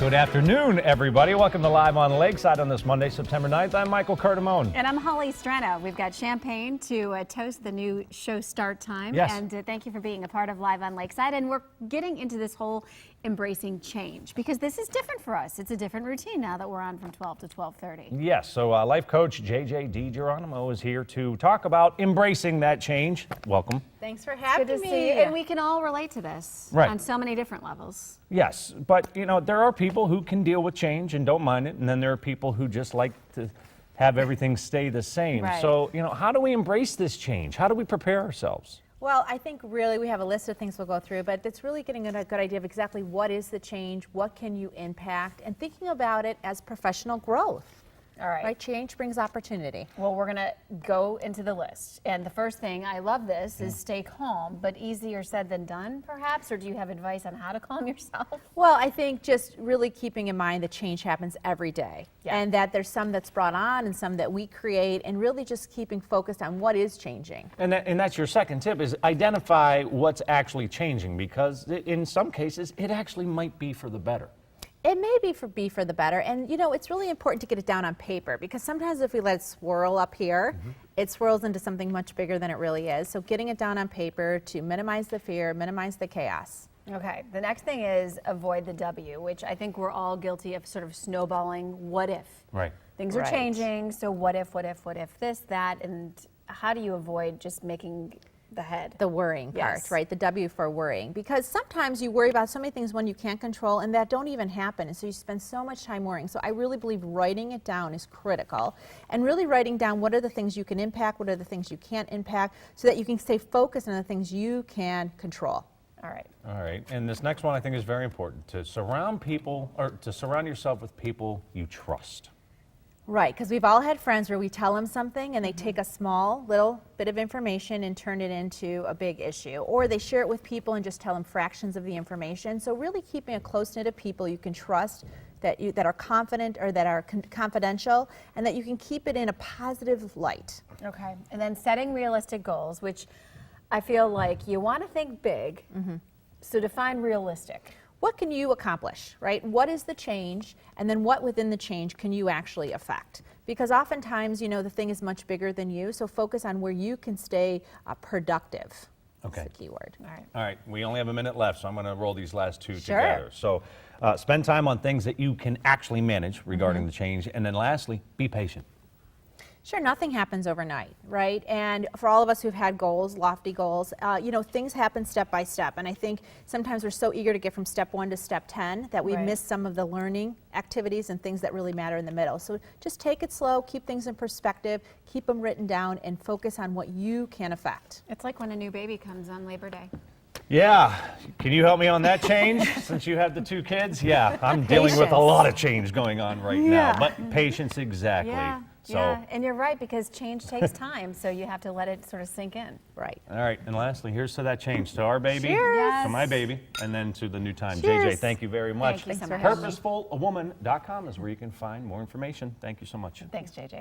Good afternoon, everybody. Welcome to Live on Lakeside on this Monday, September 9th. I'm Michael Cardamone. And I'm Holly Strano. We've got champagne to toast the new show start time. Yes. And thank you for being a part of Live on Lakeside. And we're getting into this whole embracing change because this is different for us. It's a different routine now that we're on from 12 to 12:30. Yes, so life coach JJ DiGeronimo is here to talk about embracing that change. Welcome. Thanks for having Good to me. see you. And we can all relate to this Right. on so many different levels. Yes, but you know, there are people who can deal with change and don't mind it, and then there are people who just like to have everything stay the same. Right. So, you know, how do we embrace this change? How do we prepare ourselves? Well, I think really we have a list of things we'll go through, but it's really getting a good idea of exactly what is the change, what can you impact, and thinking about it as professional growth. All right. Right? Change brings opportunity. Well, we're going to go into the list. And the first thing, I love this, is stay calm, but easier said than done, perhaps? Or do you have advice on how to calm yourself? Well, I think just really keeping in mind that change happens every day, Yeah. and that there's some that's brought on and some that we create, and really just keeping focused on what is changing. And that's your second tip, is identify what's actually changing, because in some cases, it actually might be for the better. It may be for the better, and you know, it's really important to get it down on paper, because sometimes if we let it swirl up here, it swirls into something much bigger than it really is. So getting it down on paper to minimize the fear, minimize the chaos. Okay, the next thing is avoid the W, which I think we're all guilty of sort of snowballing what if. Right. Things are Right. changing, so what if this, that, and how do you avoid just making the head? The worrying part, Yes. right? The W for worrying. Because sometimes you worry about so many things when you can't control and that don't even happen. And so you spend so much time worrying. So I really believe writing it down is critical. And really writing down what are the things you can impact, what are the things you can't impact, so that you can stay focused on the things you can control. All right. All right, and this next one I think is very important, to surround yourself with people you trust. Right, because we've all had friends where we tell them something and they take a small little bit of information and turn it into a big issue. Or they share it with people and just tell them fractions of the information. So really keeping a close knit of people you can trust, that are confident or that are confidential, and that you can keep it in a positive light. Okay, and then setting realistic goals, which I feel like you want to think big, so define realistic. What can you accomplish, right? What is the change, and then what within the change can you actually affect? Because oftentimes, you know, the thing is much bigger than you, so focus on where you can stay productive. Okay. That's the key word. All right. All right, we only have a minute left, so I'm going to roll these last two Sure. together. So spend time on things that you can actually manage regarding the change. And then lastly, be patient. Sure, nothing happens overnight, right? And for all of us who've had goals, lofty goals, you know, things happen step by step. And I think sometimes we're so eager to get from step 1 to step 10 that we Right. miss some of the learning activities and things that really matter in the middle. So just take it slow, keep things in perspective, keep them written down, and focus on what you can affect. It's like when a new baby comes on Labor Day. Yeah, can you help me on that change since you have the two kids? Yeah, I'm dealing with a Patience. lot of change going on right Yeah. now, but patience, exactly. Yeah, So, yeah, and you're right, because change takes time, so you have to let it sort of sink in. Right. all right, and lastly, here's to that change, to our baby, Cheers. to my baby, and then to the new time. Cheers. JJ, thank you very much. Thank you so Thanks for much. having me. Purposefullawoman.com is where you can find more information. Thank you so much. Thanks, JJ.